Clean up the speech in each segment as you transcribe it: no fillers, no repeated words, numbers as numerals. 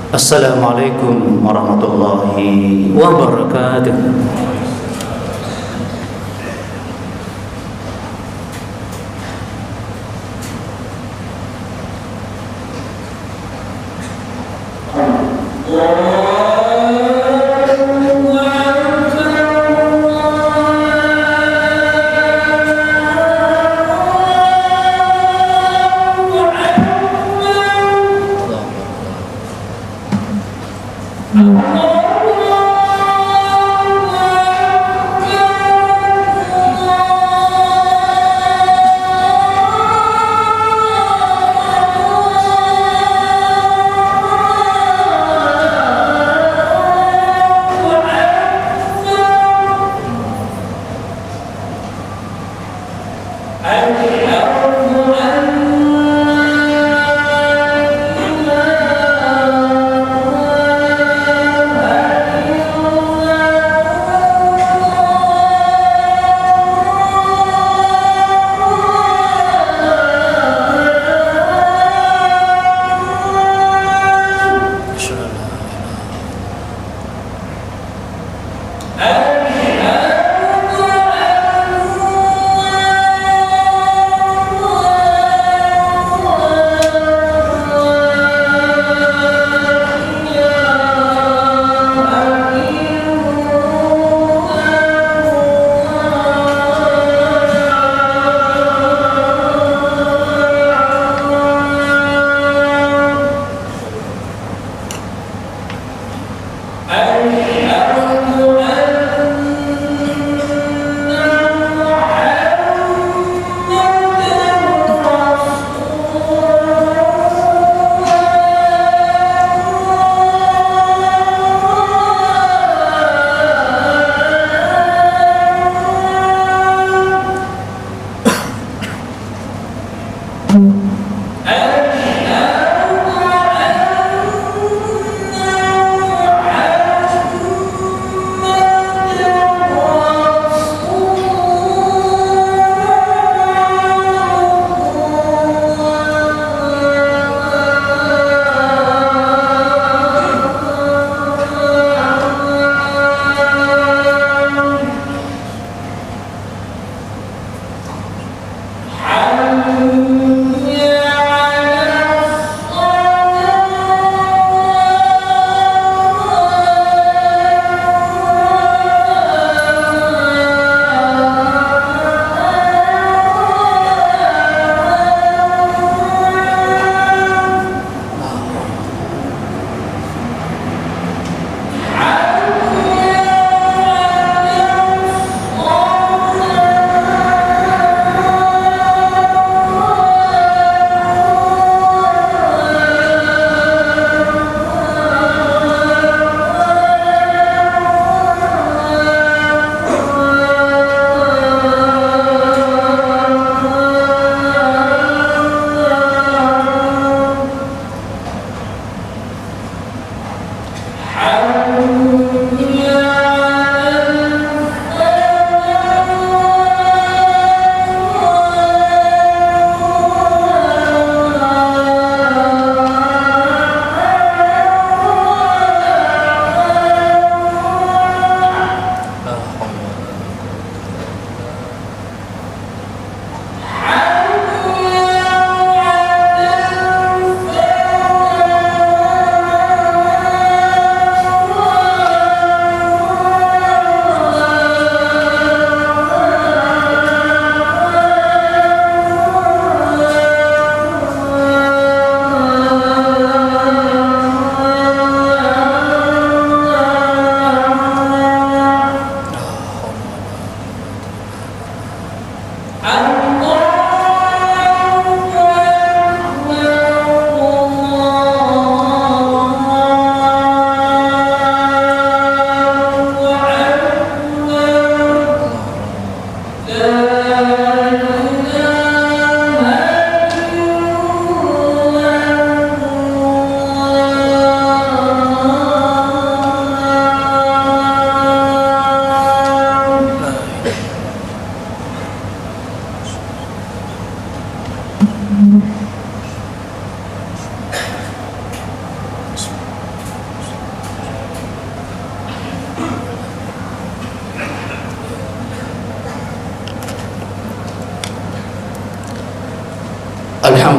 Assalamualaikum warahmatullahi wabarakatuh.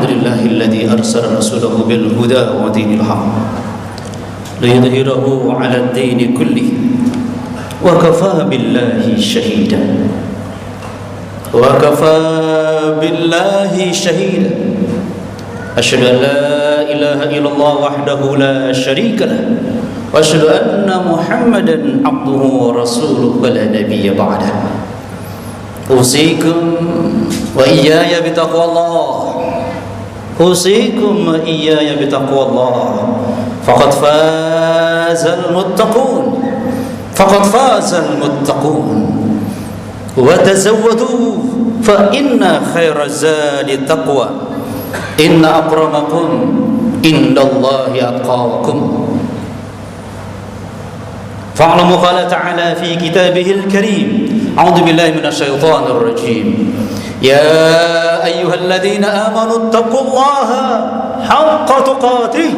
Alhamdulillahilladzi arsala rasulahu bil huda wa dinil haqq liyudhhirahu 'ala ad-dini kullih wa kafaa billahi shahida asyhadu an la ilaha illallah wahdahu la syarika lah wa asyhadu anna muhammadan abduhu wa rasuluhu wa la nabiyya ba'dah. Usikum wa iyaya bitaqwallah, usikum wa iyaya bitaqwallah, faqad fazal muttaqun, faqad fazal muttaqun. Wa tazawwadu fa inna khairaz zadi taqwa, inna akramakum indallahi atqakum. Fa'lamu qala ta'ala fi kitabihil karim, a'udzu billahi minasyaitonir rajim, ya ayyuhalladzina amanu taqullaha haqqa tuqatih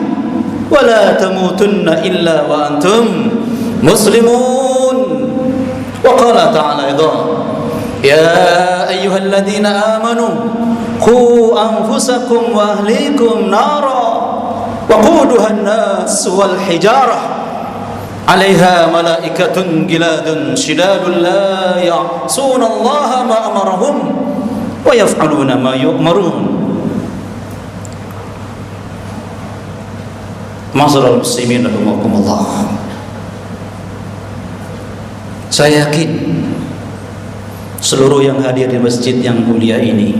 wa la tamutunna illa wa antum muslimun. Wa qala ta'ala aidan, ya ayyuhalladzina amanu qu anfusakum wa ahlikum nara wa quduha an-nas wal hijarah 'alaiha malaikatun giladun shidadun la ya'suna Allaha ma amarahum wa yaf'aluna ma yu'marun. Ma'asyiral muslimin rahimakumullah, saya yakin seluruh yang hadir di masjid yang mulia ini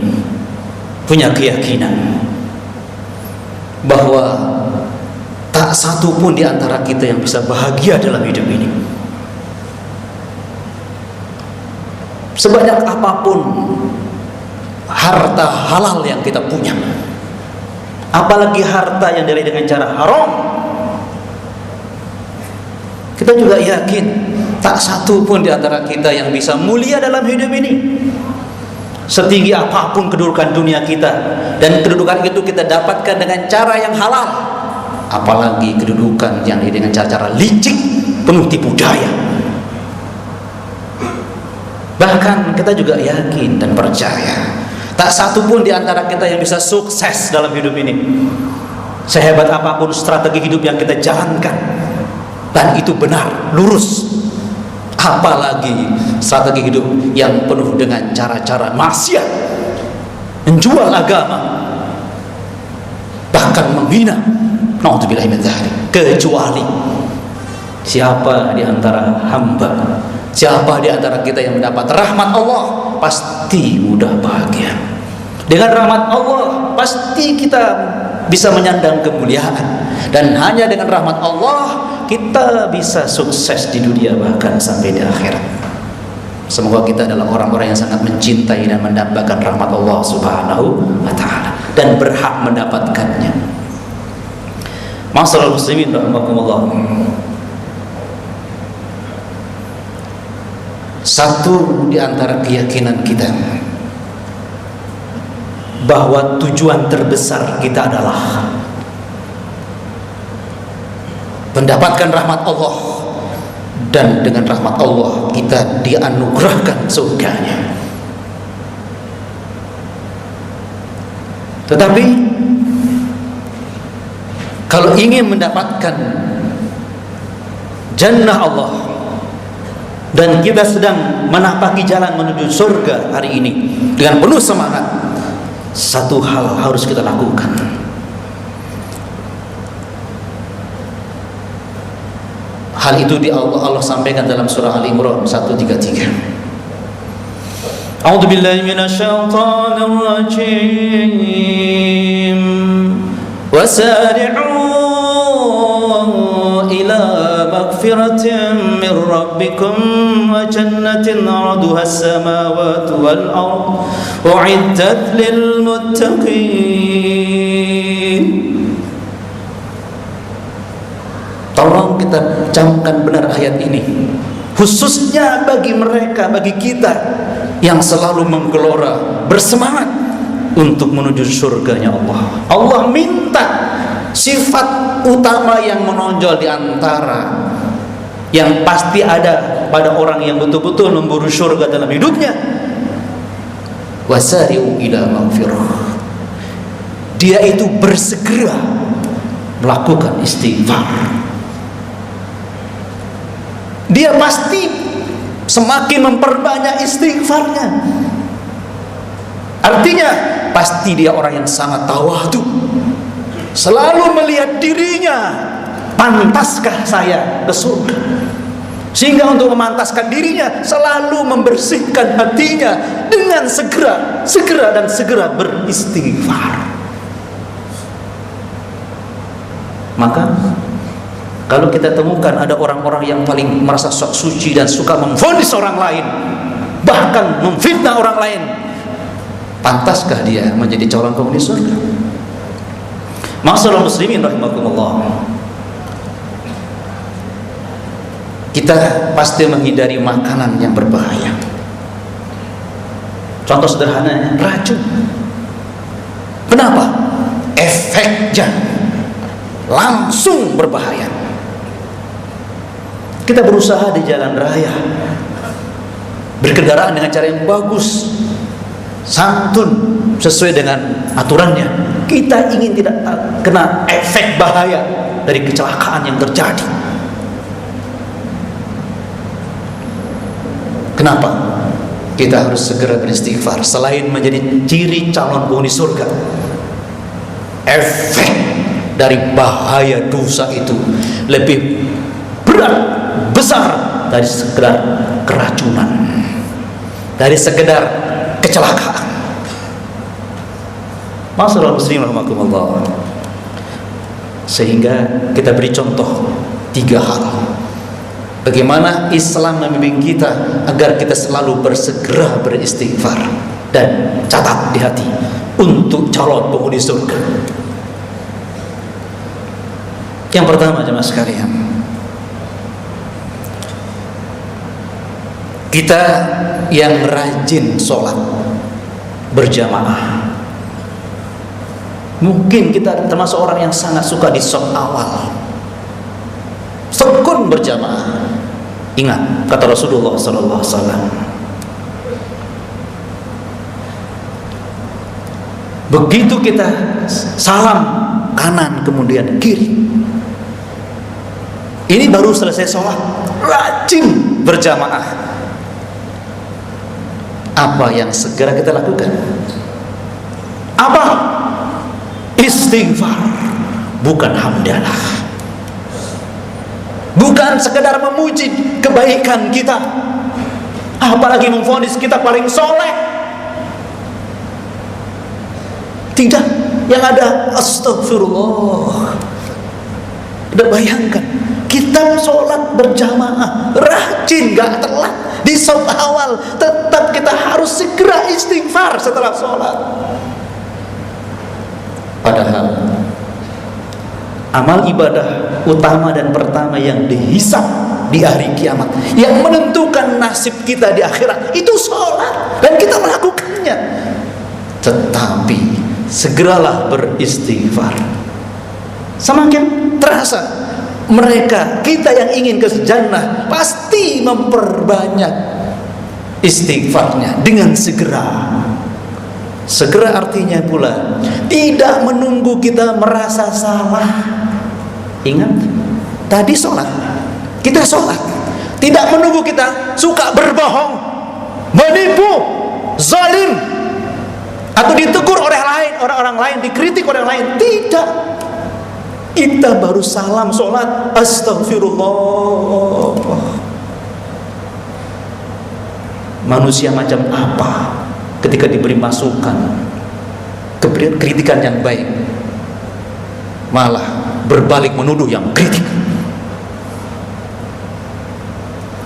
punya keyakinan bahwa tak satu pun di antara kita yang bisa bahagia dalam hidup ini. Sebanyak apapun harta halal yang kita punya, apalagi harta yang diraih dengan cara haram, kita juga yakin tak satu pun di antara kita yang bisa mulia dalam hidup ini. Setinggi apapun kedudukan dunia kita, dan kedudukan itu kita dapatkan dengan cara yang halal, apalagi kedudukan yang dengan cara-cara licik, penuh tipu daya. Bahkan kita juga yakin dan percaya tak satu pun di antara kita yang bisa sukses dalam hidup ini, sehebat apapun strategi hidup yang kita jalankan, dan itu benar, lurus, apalagi strategi hidup yang penuh dengan cara-cara maksiat, menjual agama, bahkan menghina. Na'udzubillahi min dzalik. Kecuali siapa di antara hamba, siapa di antara kita yang mendapat rahmat Allah, pasti mudah bahagia. Dengan rahmat Allah pasti kita bisa menyandang kemuliaan, dan hanya dengan rahmat Allah kita bisa sukses di dunia bahkan sampai di akhirat. Semoga kita adalah orang-orang yang sangat mencintai dan mendapatkan rahmat Allah Subhanahu wa ta'ala dan berhak mendapatkannya. Ma'asyiral muslimin rahimakumullah, satu di antara keyakinan kita bahwa tujuan terbesar kita adalah mendapatkan rahmat Allah, dan dengan rahmat Allah kita dianugerahkan surganya. Tetapi kalau ingin mendapatkan jannah Allah, dan kita sedang menapaki jalan menuju surga hari ini dengan penuh semangat, satu hal harus kita lakukan. Hal itu Allah sampaikan dalam surah Al-Imran 133. A'udzu billahi minasyaitonir rajim. Wasari'u ila magfiratin min rabbikum wa jannatin 'arduha as-samawati wal ardh u'iddat lil muttaqin. Tolong kita camkan benar ayat ini, khususnya bagi mereka, bagi kita yang selalu menggelora, bersemangat untuk menuju surganya Allah. Allah minta sifat utama yang menonjol di antara yang pasti ada pada orang yang betul-betul memburu surga dalam hidupnya. Wasari'u ila maghfirah. dia itu bersegera melakukan istighfar. Dia pasti semakin memperbanyak istighfarnya. Artinya pasti dia orang yang sangat tawadhu, selalu melihat dirinya, pantaskah saya ke surga? Sehingga untuk memantaskan dirinya selalu membersihkan hatinya dengan segera beristighfar. Maka kalau kita temukan ada orang-orang yang paling merasa sok suci dan suka memvonis orang lain, bahkan memfitnah orang lain, pantaskah dia menjadi calon penghuni surga? Ma'asyiral muslimin rahimakumullah, kita pasti menghindari makanan yang berbahaya. Contoh sederhananya racun. Kenapa? Efeknya langsung berbahaya. Kita berusaha di jalan raya berkendaraan dengan cara yang bagus, santun, sesuai dengan aturannya. Kita ingin tidak kena efek bahaya dari kecelakaan yang terjadi. Kenapa? Kita harus segera beristighfar. Selain menjadi ciri calon penghuni surga, efek dari bahaya dosa itu lebih berat, besar dari sekedar keracunan, dari sekedar kecelakaan. Ma'asyiral muslimin rahimakumullah. Sehingga kita beri contoh 3 hal bagaimana Islam membimbing kita agar kita selalu bersegera beristighfar. Dan catat di hati, untuk calon penghuni surga. Yang pertama, jemaah sekalian, kita yang rajin sholat berjamaah. Mungkin kita termasuk orang yang sangat suka di shaf awal, tekun berjamaah. Ingat kata Rasulullah sallallahu alaihi wasallam, begitu kita salam kanan kemudian kiri, ini baru selesai sholat, rajin berjamaah. Apa yang segera kita lakukan? Apa? Istighfar, bukan hamdalah. Bukan sekedar memuji kebaikan kita, apalagi memvonis kita paling soleh. Tidak, yang ada astagfirullah. Udah bayangkan, kita sholat berjamaah, rajin, gak telat di shaf awal, tetap kita harus segera istighfar setelah sholat. Padahal amal ibadah utama dan pertama yang dihisab di hari kiamat, yang menentukan nasib kita di akhirat, itu sholat, dan kita melakukannya. Tetapi segeralah beristighfar. Semakin terasa mereka, kita yang ingin ke jannah, pasti memperbanyak istighfarnya dengan segera. Segera artinya pula tidak menunggu kita merasa salah. Ingat, tadi sholat, kita sholat, tidak menunggu kita suka berbohong, menipu, zalim, atau ditegur oleh orang lain, dikritik orang lain. Tidak, kita baru salam sholat, astagfirullah. Manusia macam apa ketika diberi masukan, kritikan yang baik, malah berbalik menuduh yang kritik.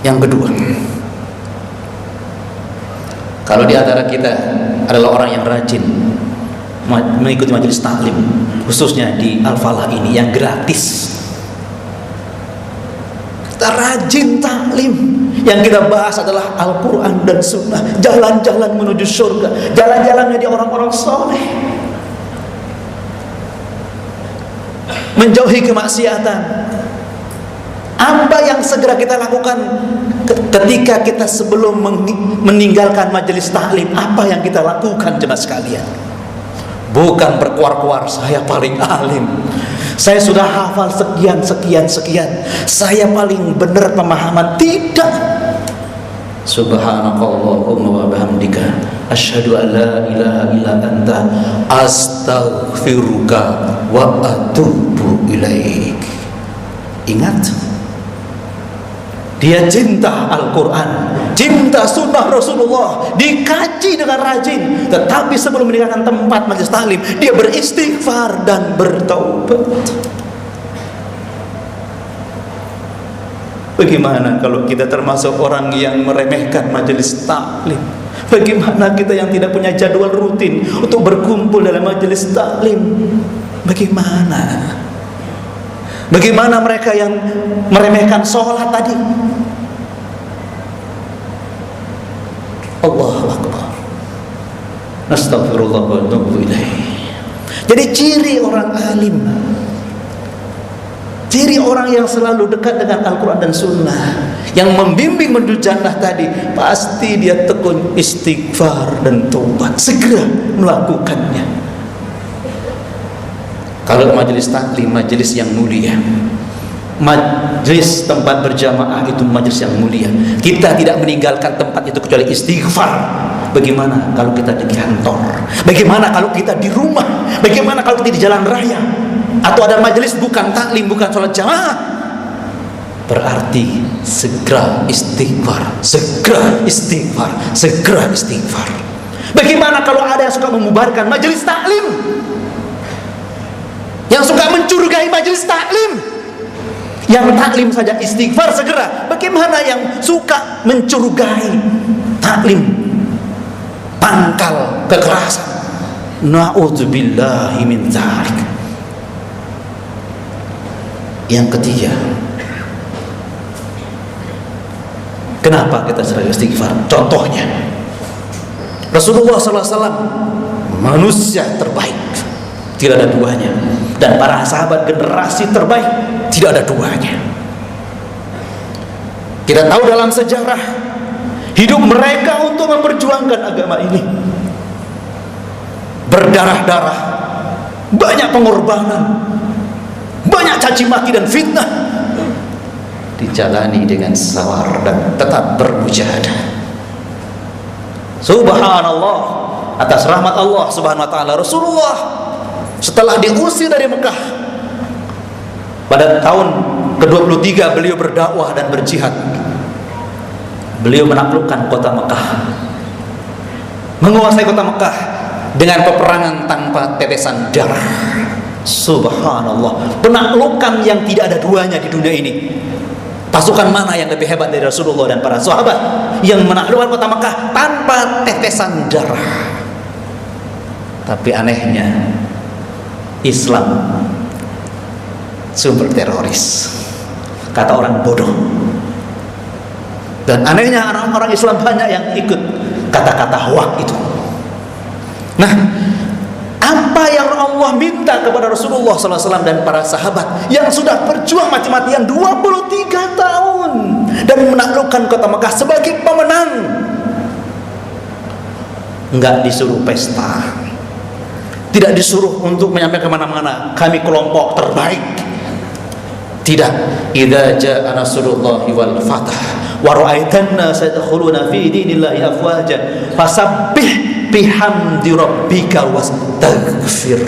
Yang kedua, kalau di antara kita adalah orang yang rajin mengikuti majelis taklim, khususnya di Al-Falah ini yang gratis, kita rajin taklim. Yang kita bahas adalah Al-Quran dan Sunnah, jalan-jalan menuju surga, jalan-jalan menjadi orang-orang soleh, menjauhi kemaksiatan. Apa yang segera kita lakukan ketika kita sebelum meninggalkan majelis taklim? Apa yang kita lakukan, jemaah sekalian? Bukan berkuar-kuar, saya paling alim, saya sudah hafal sekian, saya paling benar pemahaman. Tidak. Subhanakallahumma wa bihamdika asyhadu an la ilaha illa anta astaghfiruka wa atubu ilaik. Ingat, dia cinta Al-Quran, cinta sunnah Rasulullah, dikaji dengan rajin. Tetapi sebelum meninggalkan tempat majelis taklim, dia beristighfar dan bertaubat. Bagaimana kalau kita termasuk orang yang meremehkan majelis taklim? Bagaimana kita yang tidak punya jadwal rutin untuk berkumpul dalam majelis taklim? Bagaimana? Bagaimana mereka yang meremehkan sholat tadi? Allahu Akbar. Astagfirullah wa atubu ilaih. Jadi ciri orang alim, ciri orang yang selalu dekat dengan Al-Quran dan Sunnah, yang membimbing menuju jannah tadi, pasti dia tekun istighfar dan taubat, segera melakukannya. Kalau majelis taklim, majelis yang mulia, majelis tempat berjamaah itu majelis yang mulia. Kita tidak meninggalkan tempat itu kecuali istighfar. Bagaimana kalau kita di kantor? Bagaimana kalau kita di rumah? Bagaimana kalau kita di jalan raya? Atau ada majelis bukan taklim, bukan sholat jamaah? Berarti segera istighfar, segera istighfar, segera istighfar. Bagaimana kalau ada yang suka membubarkan majelis taklim, yang suka mencurigai majelis taklim? Yang taklim saja istighfar segera. Bagaimana yang suka mencurigai taklim, pangkal kekerasan? Na'udzubillahi min dzalik. Yang ketiga, kenapa kita sering istighfar? Contohnya, Rasulullah SAW, manusia terbaik, tidak ada duanya. Dan para sahabat generasi terbaik, tidak ada duanya. Kita tahu dalam sejarah hidup mereka untuk memperjuangkan agama ini, berdarah-darah, banyak pengorbanan, banyak caci maki dan fitnah, dijalani dengan sabar dan tetap bermujahadah. Subhanallah, atas rahmat Allah Subhanahu wa taala, Rasulullah setelah diusir dari Mekah pada tahun ke-23 beliau berdakwah dan berjihad. Beliau menaklukkan kota Mekah, menguasai kota Mekah dengan peperangan tanpa tetesan darah. Subhanallah, penaklukan yang tidak ada duanya di dunia ini. Pasukan mana yang lebih hebat dari Rasulullah dan para sahabat yang menaklukkan kota Mekah tanpa tetesan darah? Tapi anehnya, Islam sumber teroris, kata orang bodoh. Dan anehnya orang-orang Islam banyak yang ikut kata-kata hoak itu. Nah, apa yang Allah minta kepada Rasulullah SAW dan para sahabat yang sudah berjuang mati-matian 23 tahun dan menaklukkan kota Mekah sebagai pemenang? Enggak disuruh pesta, tidak disuruh untuk menyampaikan kemana-mana, kami kelompok terbaik. Tidak. Idza jaa nasrullahi wal fath wa ra'aitan nasa yadkhuluna fi dinillahi afwaja fasabbih bihamdi rabbika wastaghfir.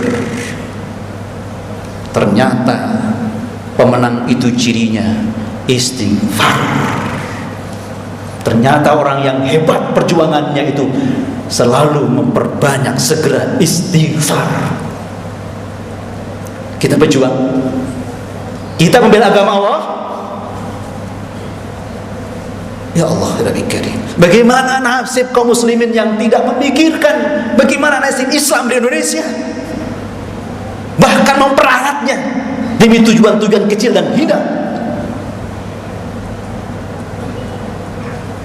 Ternyata pemenang itu cirinya istighfar. Ternyata orang yang hebat perjuangannya itu selalu memperbanyak segera istighfar. Kita berjuang, kita membela agama Allah. Ya Allah, Rabbi Karim, bagaimana nasib kaum muslimin yang tidak memikirkan bagaimana nasib Islam di Indonesia, bahkan memperalatnya demi tujuan-tujuan kecil dan hina,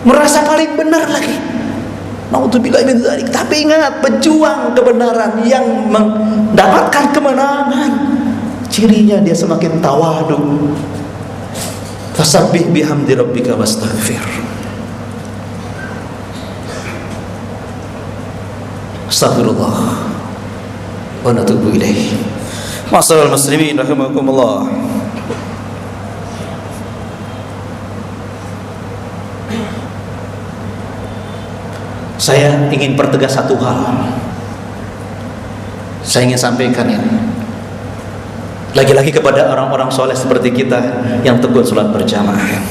merasa paling benar lagi. Naudzubillah min dzalik. Tapi ingat, pejuang kebenaran yang mendapatkan kemenangan, cirinya dia semakin tawadu. Fasabbih bihamdi rabbika wastaghfir. Astagfirullah. wa natubu ilaih. Masyaallah muslimin rahimakumullah. Saya ingin pertegas satu hal. Saya ingin sampaikan ini lagi-lagi kepada orang-orang soleh seperti kita yang tekun sholat berjamaah.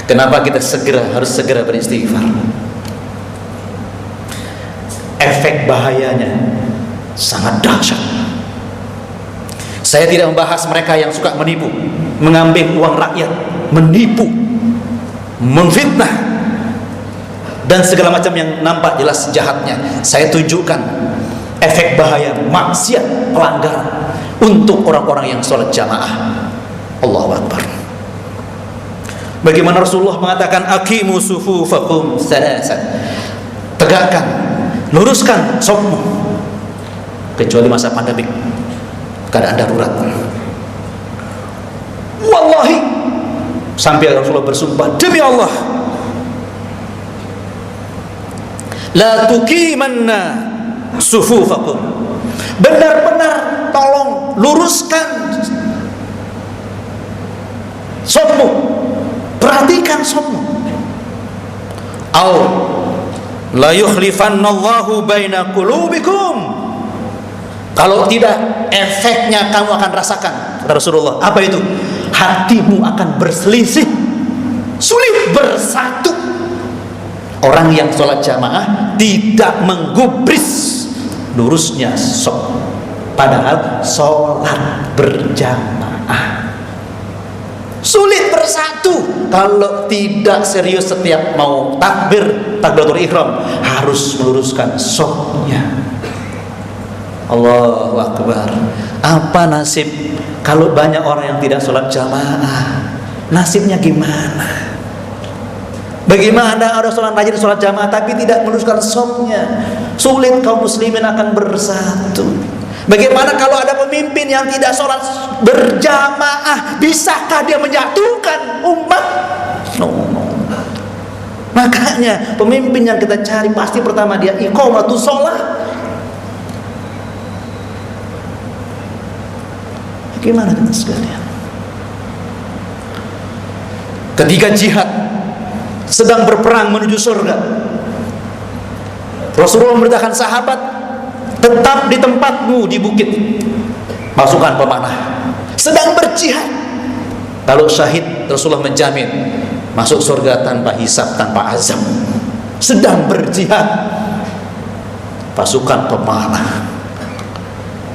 Kenapa kita harus segera beristighfar? Efek bahayanya sangat dahsyat. Saya tidak membahas mereka yang suka menipu, mengambil uang rakyat, menipu, memfitnah, dan segala macam yang nampak jelas jahatnya. Saya tunjukkan efek bahaya maksiat, pelanggaran untuk orang-orang yang sholat jamaah. Allahu Akbar. Bagaimana Rasulullah mengatakan aqimu sufufakum salasan, tegakkan, luruskan safmu, kecuali masa pandemik, keadaan darurat. Wallahi, sampai Rasulullah bersumpah, demi Allah, la tuqimanna sufufakum, benar-benar tolong luruskan safmu, perhatikan safmu. Au la yukhlifannallahu baina qulubikum, kalau tidak efeknya kamu akan rasakan, kata Rasulullah. Apa itu? Hatimu akan berselisih, sulit bersatu. Orang yang sholat jamaah tidak menggubris lurusnya saf, padahal sholat berjamaah sulit bersatu kalau tidak serius. Setiap mau takbiratul ihram harus meluruskan safnya. Allahu Akbar. Apa nasib kalau banyak orang yang tidak sholat jamaah? Nasibnya gimana? Bagaimana ada sholat rajin sholat jamaah tapi tidak meluruskan safnya? Sulit kaum muslimin akan bersatu. Bagaimana kalau ada pemimpin yang tidak sholat berjamaah? Bisakah dia menyatukan umat? No. Makanya pemimpin yang kita cari pasti pertama dia iqamatus sholat. Bagaimana kita sekalian? Ketika jihad sedang berperang menuju surga, Rasulullah memerintahkan sahabat, tetap di tempatmu di bukit, pasukan pemanah sedang berjihad. Kalau syahid, Rasulullah menjamin masuk surga tanpa hisab, tanpa azab. Sedang berjihad pasukan pemanah,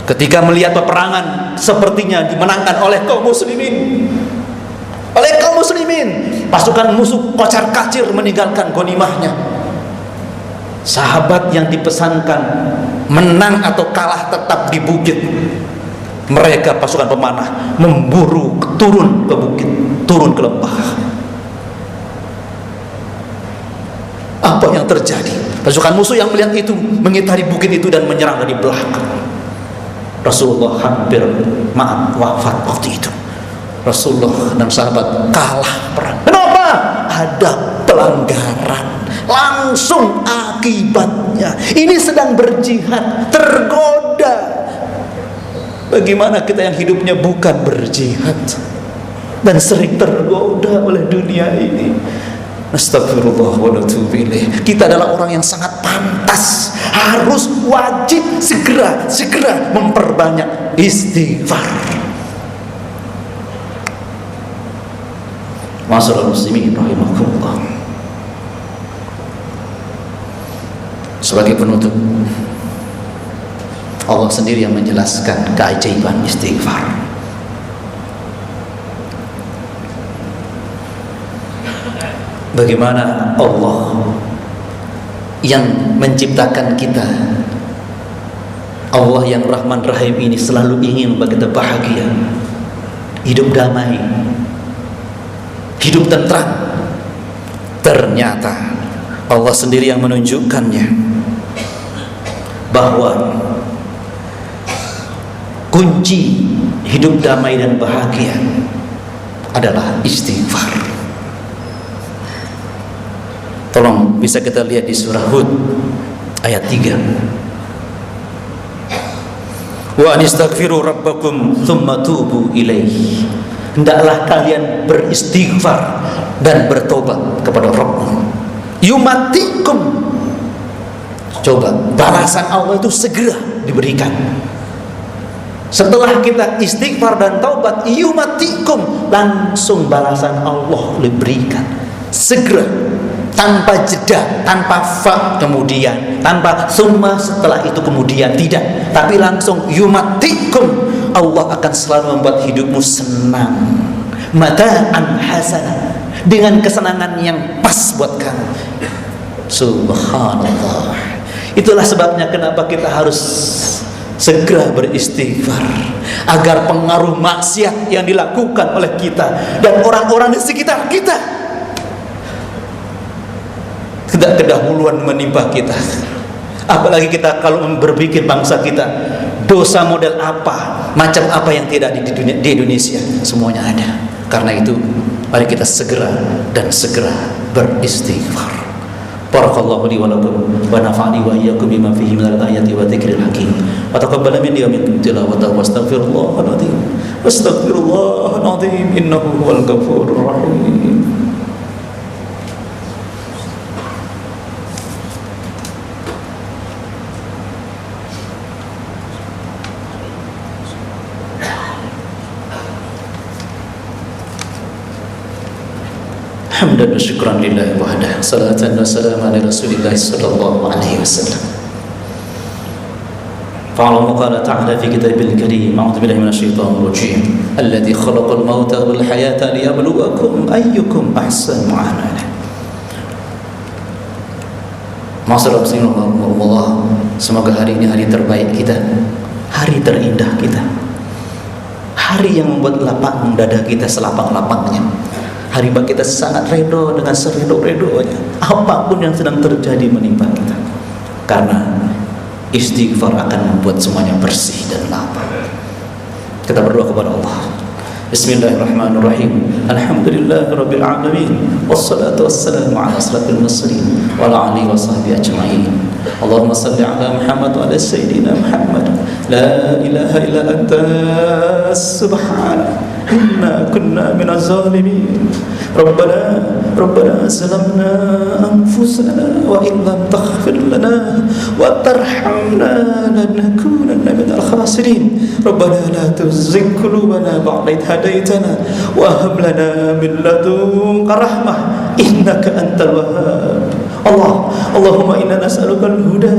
ketika melihat peperangan sepertinya dimenangkan oleh kaum muslimin, pasukan musuh kocar-kacir meninggalkan ghanimahnya. Sahabat yang dipesankan menang atau kalah tetap di bukit. Mereka pasukan pemanah memburu turun ke bukit, turun ke lembah. Apa yang terjadi? Pasukan musuh yang melihat itu mengitari bukit itu dan menyerang dari belakang. Rasulullah hampir wafat waktu itu. Rasulullah dan sahabat kalah perang. Kenapa? Ada pelanggaran. Langsung akibatnya. Ini sedang berjihad, tergoda. Bagaimana kita yang hidupnya bukan berjihad dan sering tergoda oleh dunia ini? Astagfirullah wa natubu ilaih. Kita adalah orang yang sangat pantas, harus wajib segera memperbanyak istighfar. Masyaallah muslimin rahimakumullah. Sebagai penutup, Allah sendiri yang menjelaskan keajaiban istighfar. Bagaimana Allah yang menciptakan kita, Allah yang Rahman Rahim ini selalu ingin bagi kita bahagia, hidup damai, hidup tentram. Ternyata Allah sendiri yang menunjukkannya bahwa kunci hidup damai dan bahagia adalah istighfar. Tolong bisa kita lihat di surah Hud ayat 3. Wa anistaghfiru rabbakum thumma tubu ilaihi. Hendaklah kalian beristighfar dan bertobat kepada Rabbmu. Yumatikum. Coba, balasan Allah itu segera diberikan. Setelah kita istighfar dan taubat, yumatikum, langsung balasan Allah diberikan segera, tanpa jeda, tanpa fa kemudian, tanpa summa setelah itu kemudian, tidak, tapi langsung yumatikum. Allah akan selalu membuat hidupmu senang, mata'an hasanah, dengan kesenangan yang pas buat kamu. Subhanallah. Itulah sebabnya kenapa kita harus segera beristighfar, agar pengaruh maksiat yang dilakukan oleh kita dan orang-orang di sekitar kita tidak kedahuluan menimpa kita. Apalagi kita kalau berpikir bangsa kita, dosa model apa, macam apa yang tidak di Indonesia, semuanya ada. Karena itu mari kita segera beristighfar. Barakallahu li wa lakum wa nafa'ani wa iyyakum bima fihi minal ayati wa dzikril hakim. Wa taqabbal minni wa minkum tilawatahu wastaghfirullahal azim. Wastaghfirullahal azim innahu huwal ghafurur rahim. Hamdan wa syukran lillahi wahdah, salatan wa salaman ala rasulillah sallallahu alaihi wasallam. Fa'ala qala ta'ala fi kitabil karim, a'udzu billahi minasy syaithanir rajim, alladzi khalaqal mauta wal hayata liyabluwakum ayyukum ahsanu amala. Masyaallah Allah, semoga hari ini hari terbaik kita, hari terindah kita, hari yang membuat lapang dada kita selapang-lapangnya. Hari ini kita sangat redo dengan seredo-redonya apapun yang sedang terjadi menimpa kita, karena istighfar akan membuat semuanya bersih dan lapang. Kita berdoa kepada Allah. Bismillahirrahmanirrahim. Alhamdulillahirabbil alamin. Wassalatu wassalamu ala asrafil mursalin wa ala alihi washabbihi ajma'in. Allahumma shalli ala Muhammad wa ala sayyidina Muhammad. La ilaha illa anta subhanaka inna kunna minaz zalimin. Rabbana zalamna anfusana wa in lam taghfir lana wa tarhamna lanakunanna minal khasirin. Rabbana la tuzigh qulubana ba'da idh hadaitana wa hab lana min ladunka rahmah innaka antal wahhab. Allahumma inna nas'aluka al-huda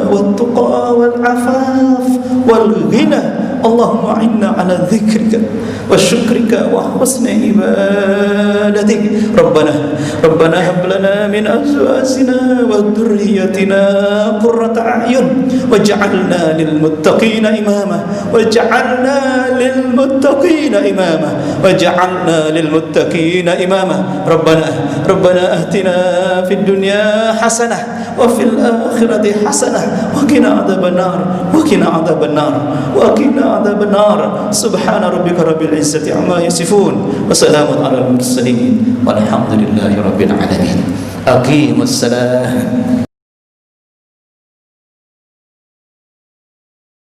wat-tuqa wal-'afaf wal-ghina. Allahumma inna ala dzikrika wa syukrika wa husni ibadatik. Rabbana hab lana min azwajina wa dhurriyyatina qurrata a'yun waj'alna lil muttaqina imama waj'alna lil muttaqina imama waj'alna lil muttaqina imama. Rabbana atina fid dunya hasanah wa fil akhirati hasanah wa qina adzabannar wa qina adzabannar wa qina adzabannar. Subhana rabbika rabbil izzati amma yasifun wa salamun alal mursalin walhamdulillahi rabbil alamin. Aqimus salam.